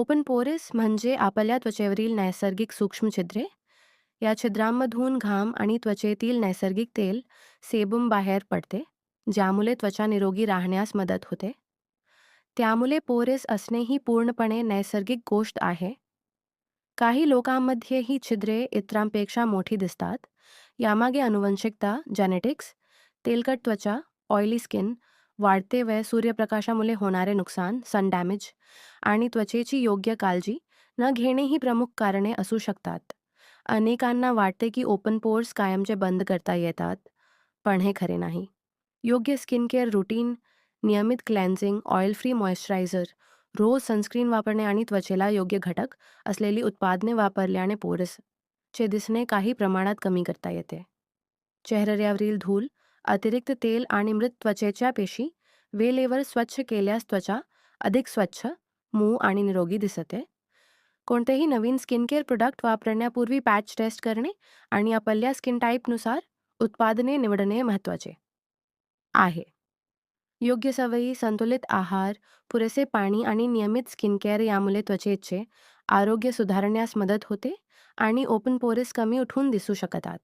Open पोरेस म्हणजे आपल्या त्वचेवरील नैसर्गिक सूक्ष्म छिद्रे. या छिद्रांमधून घाम आणि त्वचेतील नैसर्गिक तेल सेबम बाहेर पडते, ज्यामुळे त्वचा निरोगी राहण्यास मदत होते. त्यामुळे पोरेस असणे ही पूर्णपणे नैसर्गिक गोष्ट आहे. काही लोकांमध्ये ही छिद्रे इतरांपेक्षा मोठी दिसतात. यामागे अनुवंशिकता, जेनेटिक्स, तेलकट त्वचा, ऑइली स्किन, वाढते वय, सूर्यप्रकाशामुळे होणारे नुकसान, सन डॅमेज आणि त्वचेची योग्य काळजी न घेणे ही प्रमुख कारणे असू शकतात. अनेकांना वाटते की ओपन पोर्स कायमचे बंद करता येतात, पण हे खरे नाही. योग्य स्किन केअर रुटीन, नियमित क्लेन्झिंग, ऑइल फ्री मॉइश्चरायझर, रोज सनस्क्रीन वापरणे आणि त्वचेला योग्य घटक असलेली उत्पादने वापरल्याने पोरसचे दिसणे काही प्रमाणात कमी करता येते. चेहऱ्यावरील धूळ, अतिरिक्त तेल आणि मृत त्वचेच्या पेशी वेळेवर स्वच्छ केल्यास त्वचा अधिक स्वच्छ, मऊ आणि निरोगी दिसते. कोणतेही नवीन स्किन केअर प्रोडक्ट वापरण्यापूर्वी पॅच टेस्ट करणे आणि आपल्या स्किन टाईपनुसार उत्पादने निवडणे महत्त्वाचे आहे. योग्य सवयी, संतुलित आहार, पुरेसे पाणी आणि नियमित स्किन केअर यामुळे त्वचेचे आरोग्य सुधारण्यास मदत होते आणि ओपन पोरेस कमी उठून दिसू शकतात.